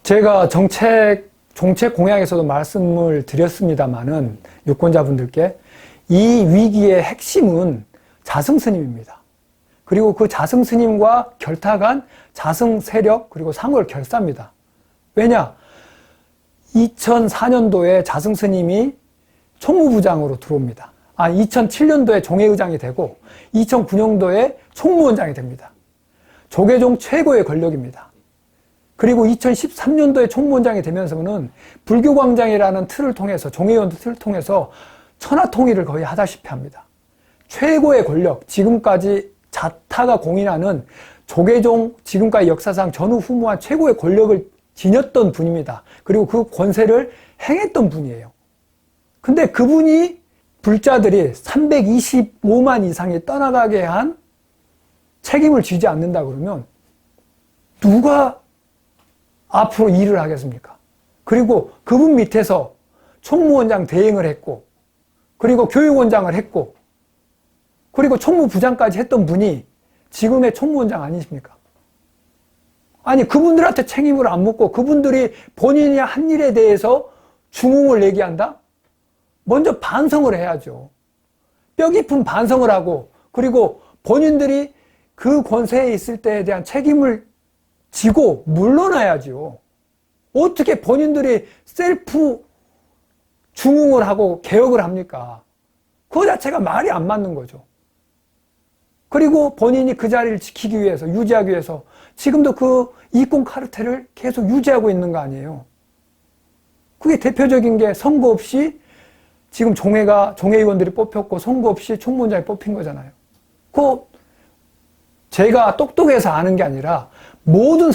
제가 정책 공약에서도 말씀을 드렸습니다마는 유권자분들께 이 위기의 핵심은 자승 스님입니다. 그리고 그 자승 스님과 결탁한 자승 세력 그리고 상월 결사입니다. 왜냐? 2004년도에 자승 스님이 총무부장으로 들어옵니다. 2007년도에 종회의장이 되고 2009년도에 총무원장이 됩니다. 조계종 최고의 권력입니다. 그리고 2013년도에 총무원장이 되면서는 불교광장이라는 틀을 통해서 종회의원 틀을 통해서 천하통일을 거의 하다시피 합니다. 최고의 권력, 지금까지 자타가 공인하는 조계종 지금까지 역사상 전후후무한 최고의 권력을 지녔던 분입니다. 그리고 그 권세를 행했던 분이에요. 근데 그분이 불자들이 325만 이상이 떠나가게 한 책임을 지지 않는다 그러면 누가 앞으로 일을 하겠습니까? 그리고 그분 밑에서 총무원장 대행을 했고, 그리고 교육원장을 했고, 그리고 총무부장까지 했던 분이 지금의 총무원장 아니십니까? 아니, 그분들한테 책임을 안 묻고 그분들이 본인이 한 일에 대해서 중흥을 얘기한다? 먼저 반성을 해야죠. 뼈 깊은 반성을 하고, 그리고 본인들이 그 권세에 있을 때에 대한 책임을 지고 물러나야죠. 어떻게 본인들이 셀프 중흥을 하고 개혁을 합니까? 그거 자체가 말이 안 맞는 거죠. 그리고 본인이 그 자리를 지키기 위해서, 유지하기 위해서 지금도 그 이권 카르텔을 계속 유지하고 있는 거 아니에요. 그게 대표적인 게 선거 없이 지금 종회의원들이 뽑혔고 선거 없이 총무원장이 뽑힌 거잖아요. 제가 똑똑해서 아는 게 아니라 모든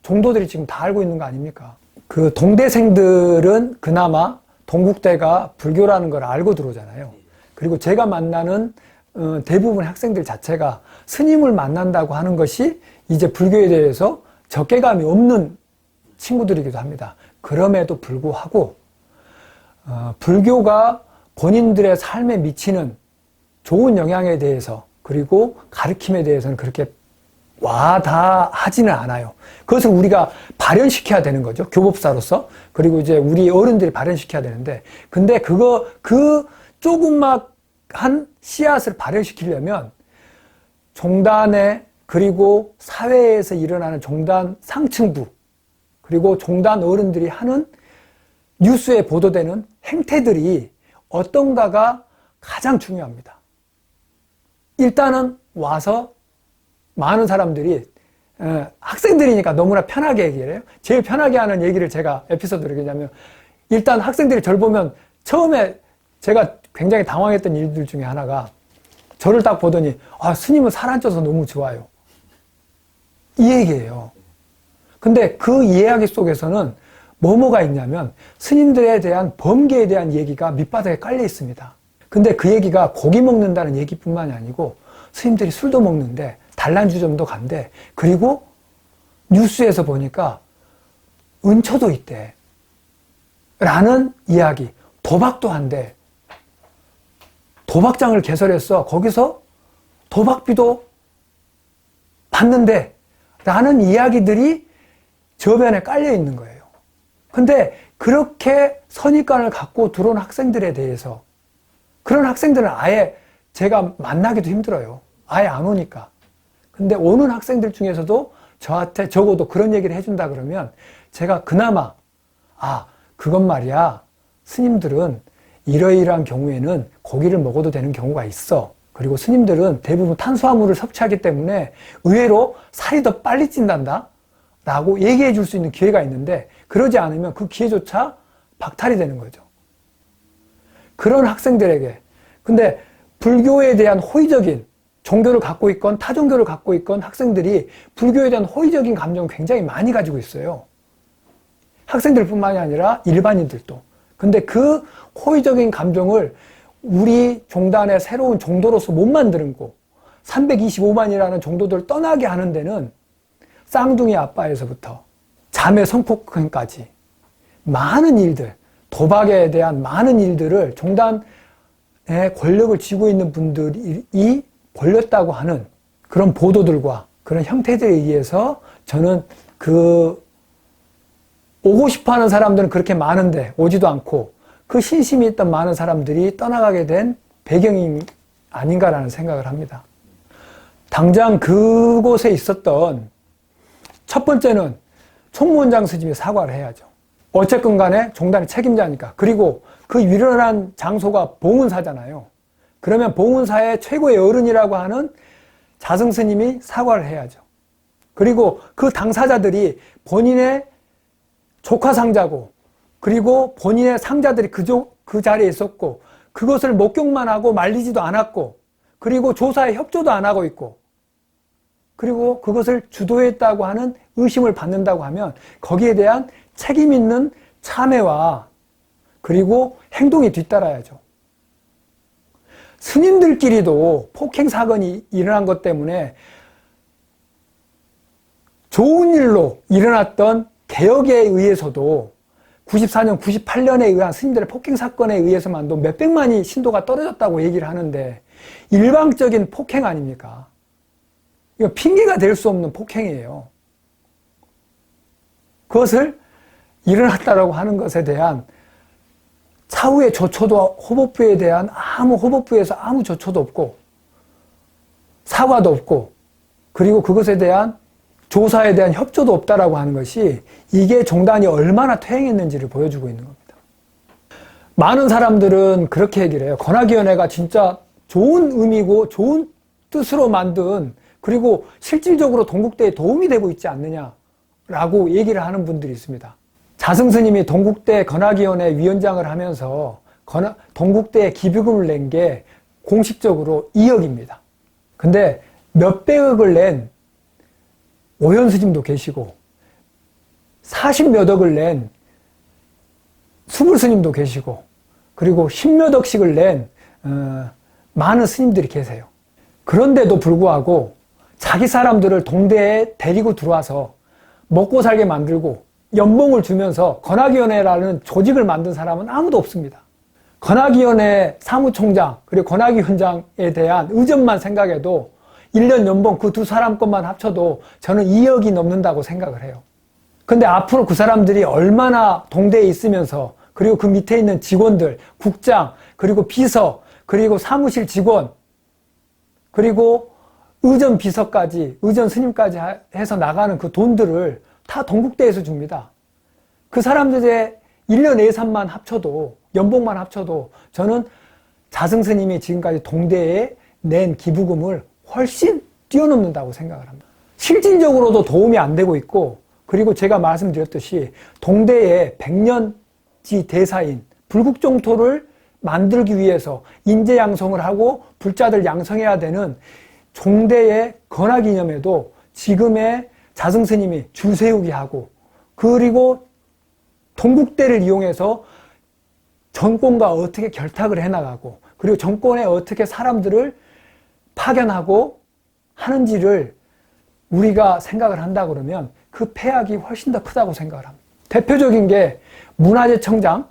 종도들이 지금 다 알고 있는 거 아닙니까? 그 동대생들은 그나마 동국대가 불교라는 걸 알고 들어오잖아요. 그리고 제가 만나는 대부분 학생들 자체가 스님을 만난다고 하는 것이 이제 불교에 대해서 적개감이 없는 친구들이기도 합니다. 그럼에도 불구하고 불교가 본인들의 삶에 미치는 좋은 영향에 대해서 그리고 가르침에 대해서는 그렇게 와닿지는 않아요. 그것을 우리가 발현시켜야 되는 거죠. 교법사로서. 그리고 이제 우리 어른들이 발현시켜야 되는데, 근데 그 조그맣한 씨앗을 발현시키려면 종단에, 그리고 사회에서 일어나는 종단 상층부, 그리고 종단 어른들이 하는 뉴스에 보도되는 행태들이 어떤가가 가장 중요합니다. 일단은 와서 많은 사람들이 학생들이니까 너무나 편하게 얘기를 해요. 제일 편하게 하는 얘기를 제가 에피소드를 얘기하면, 일단 학생들이 저를 보면 처음에 제가 굉장히 당황했던 일들 중에 하나가, 저를 딱 보더니 스님은 살 안 쪄서 너무 좋아요, 이 얘기예요. 근데 그 이야기 속에서는 뭐가 있냐면 스님들에 대한 범계에 대한 얘기가 밑바닥에 깔려 있습니다. 근데 그 얘기가 고기 먹는다는 얘기뿐만이 아니고 스님들이 술도 먹는데 단란주점도 간대. 그리고 뉴스에서 보니까 은초도 있대 라는 이야기. 도박도 한대. 도박장을 개설했어. 거기서 도박비도 받는데 라는 이야기들이 저변에 깔려 있는 거예요. 근데 그렇게 선입관을 갖고 들어온 학생들에 대해서, 그런 학생들은 아예 제가 만나기도 힘들어요. 아예 안 오니까. 근데 오는 학생들 중에서도 저한테 적어도 그런 얘기를 해준다 그러면 제가 그나마 그건 말이야, 스님들은 이러이러한 경우에는 고기를 먹어도 되는 경우가 있어. 그리고 스님들은 대부분 탄수화물을 섭취하기 때문에 의외로 살이 더 빨리 찐단다 라고 얘기해 줄 수 있는 기회가 있는데, 그러지 않으면 그 기회조차 박탈이 되는 거죠. 그런 학생들에게, 근데 불교에 대한 호의적인, 종교를 갖고 있건 타종교를 갖고 있건 학생들이 불교에 대한 호의적인 감정을 굉장히 많이 가지고 있어요. 학생들뿐만이 아니라 일반인들도. 근데 그 호의적인 감정을 우리 종단의 새로운 종도로서 못 만드는 거, 325만이라는 종도들을 떠나게 하는 데는 쌍둥이 아빠에서부터 자매 성폭행까지 많은 일들, 도박에 대한 많은 일들을 종단의 권력을 쥐고 있는 분들이 벌렸다고 하는 그런 보도들과 그런 형태들에 의해서 저는 오고 싶어 하는 사람들은 그렇게 많은데 오지도 않고 그 신심이 있던 많은 사람들이 떠나가게 된 배경이 아닌가라는 생각을 합니다. 당장 그곳에 있었던 첫 번째는 총무원장 스님이 사과를 해야죠. 어쨌건 간에 종단의 책임자니까. 그리고 그 일어난 장소가 봉은사잖아요. 그러면 봉은사의 최고의 어른이라고 하는 자승스님이 사과를 해야죠. 그리고 그 당사자들이 본인의 조카 상자고, 그리고 본인의 상자들이 그 자리에 있었고, 그것을 목격만 하고 말리지도 않았고, 그리고 조사에 협조도 안 하고 있고, 그리고 그것을 주도했다고 하는 의심을 받는다고 하면 거기에 대한 책임 있는 참회와 그리고 행동이 뒤따라야죠. 스님들끼리도 폭행 사건이 일어난 것 때문에 좋은 일로 일어났던 개혁에 의해서도 94년, 98년에 의한 스님들의 폭행 사건에 의해서만도 몇백만이 신도가 떨어졌다고 얘기를 하는데 일방적인 폭행 아닙니까? 이거 핑계가 될 수 없는 폭행이에요. 그것을 일어났다라고 하는 것에 대한 차후의 조처도 호법부에 대한 호법부에서 아무 조처도 없고 사과도 없고 그리고 그것에 대한 조사에 대한 협조도 없다라고 하는 것이 이게 종단이 얼마나 퇴행했는지를 보여주고 있는 겁니다. 많은 사람들은 그렇게 얘기를 해요. 권학위원회가 진짜 좋은 의미고 좋은 뜻으로 만든 그리고 실질적으로 동국대에 도움이 되고 있지 않느냐라고 얘기를 하는 분들이 있습니다. 자승스님이 동국대 권학위원회 위원장을 하면서 동국대에 기부금을 낸 게 공식적으로 2억입니다. 근데 몇백억을 낸 오현스님도 계시고 40몇 억을 낸 수불스님도 계시고 그리고 10몇 억씩을 낸 많은 스님들이 계세요. 그런데도 불구하고 자기 사람들을 동대에 데리고 들어와서 먹고 살게 만들고 연봉을 주면서 권학위원회라는 조직을 만든 사람은 아무도 없습니다. 권학위원회 사무총장 그리고 권학위원장에 대한 의전만 생각해도 1년 연봉 그 두 사람 것만 합쳐도 저는 2억이 넘는다고 생각을 해요. 근데 앞으로 그 사람들이 얼마나 동대에 있으면서 그리고 그 밑에 있는 직원들, 국장, 그리고 비서, 그리고 사무실 직원, 그리고 의전 비서까지, 의전 스님까지 해서 나가는 그 돈들을 다 동국대에서 줍니다. 그 사람들의 1년 예산만 합쳐도, 연봉만 합쳐도 저는 자승스님이 지금까지 동대에 낸 기부금을 훨씬 뛰어넘는다고 생각을 합니다. 실질적으로도 도움이 안 되고 있고, 그리고 제가 말씀드렸듯이 동대에 100년지 대사인 불국정토를 만들기 위해서 인재 양성을 하고 불자들 양성해야 되는 종대의 건화기념에도 지금의 자승스님이 줄 세우기 하고 그리고 동국대를 이용해서 정권과 어떻게 결탁을 해나가고 그리고 정권에 어떻게 사람들을 파견하고 하는지를 우리가 생각을 한다 그러면 그 폐악이 훨씬 더 크다고 생각을 합니다. 대표적인 게 문화재청장을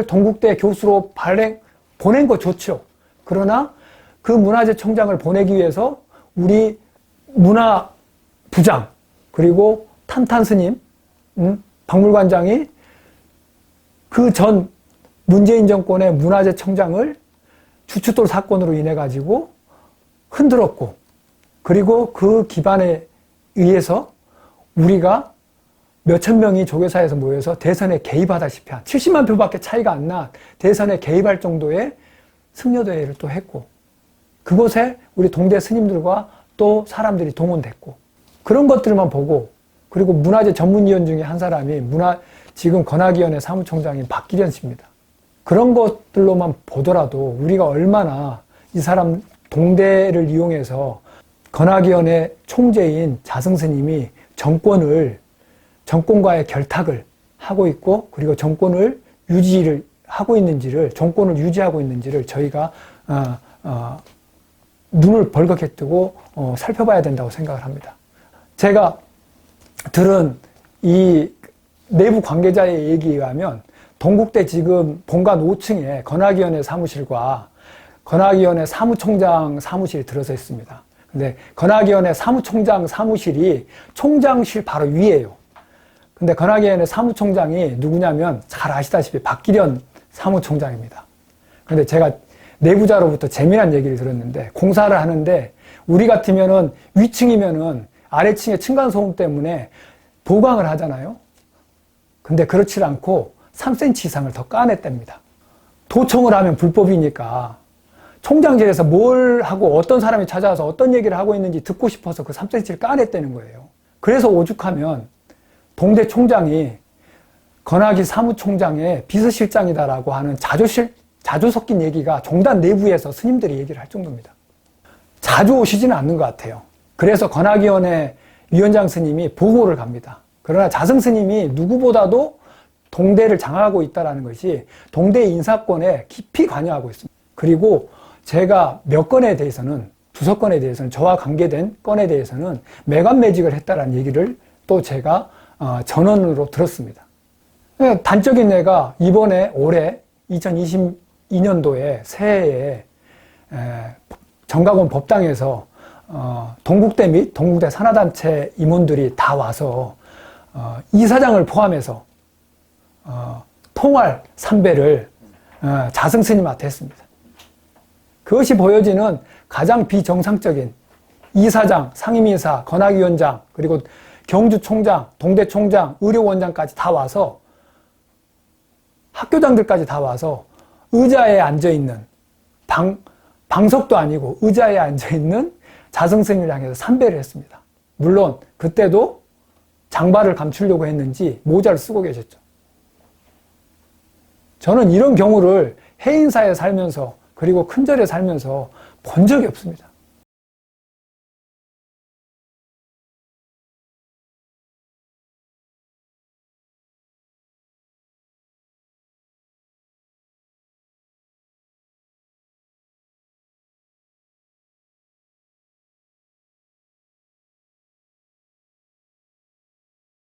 동국대 교수로 보낸 거 좋죠. 그러나 그 문화재청장을 보내기 위해서 우리 문화부장 그리고 탄탄스님 박물관장이 그 전 문재인 정권의 문화재청장을 주춧돌 사건으로 인해 가지고 흔들었고 그리고 그 기반에 의해서 우리가 몇천 명이 조계사에서 모여서 대선에 개입하다시피 한 70만 표밖에 차이가 안 난 대선에 개입할 정도의 승려대회를 또 했고 그곳에 우리 동대 스님들과 또 사람들이 동원됐고 그런 것들만 보고 그리고 문화재 전문위원 중에 한 사람이 지금 권학위원회 사무총장인 박기련 씨입니다. 그런 것들로만 보더라도 우리가 얼마나 이 사람 동대를 이용해서 권학위원회 총재인 자승스님이 정권과의 결탁을 하고 있고 그리고 정권을 유지하고 있는지를 저희가 눈을 벌겋게 뜨고 살펴봐야 된다고 생각을 합니다. 제가 들은 이 내부 관계자의 얘기에 의하면 동국대 지금 본관 5층에 권학위원회 사무실과 권학위원회 사무총장 사무실이 들어서 있습니다. 근데 건학위원회 사무총장 사무실이 총장실 바로 위에요. 근데 건학위원회 사무총장이 누구냐면 잘 아시다시피 박기련 사무총장입니다. 근데 제가 내부자로부터 재미난 얘기를 들었는데, 공사를 하는데 우리 같으면은 위층이면은 아래층의 층간소음 때문에 보강을 하잖아요. 근데 그렇지 않고 3cm 이상을 더 까냈답니다. 도청을 하면 불법이니까 총장실에서 뭘 하고 어떤 사람이 찾아와서 어떤 얘기를 하고 있는지 듣고 싶어서 그 3cm를 까냈다는 거예요. 그래서 오죽하면 동대 총장이 건학위 사무총장의 비서실장이다라고 하는 자주 섞인 얘기가 종단 내부에서 스님들이 얘기를 할 정도입니다. 자주 오시지는 않는 것 같아요. 그래서 건학위원회 위원장 스님이 보고를 갑니다. 그러나 자승 스님이 누구보다도 동대를 장악하고 있다는 것이 동대 인사권에 깊이 관여하고 있습니다. 그리고 제가 몇 건에 대해서는, 두서 건에 대해서는, 저와 관계된 건에 대해서는 매관매직을 했다는 얘기를 또 제가 전원으로 들었습니다. 단적인 예가 이번에 올해 2022년도에 새해에 정각원 법당에서 동국대 및 동국대 산하단체 임원들이 다 와서 이사장을 포함해서 통활 삼배를 자승 스님한테 했습니다. 그것이 보여지는 가장 비정상적인 이사장, 상임이사, 건학위원장, 그리고 경주총장, 동대총장, 의료원장까지 다 와서, 학교장들까지 다 와서 의자에 앉아있는, 방석도 아니고 의자에 앉아있는 자승 스님을 향해서 삼배를 했습니다. 물론 그때도 장발을 감추려고 했는지 모자를 쓰고 계셨죠. 저는 이런 경우를 해인사에 살면서, 그리고 큰절에 살면서 본 적이 없습니다.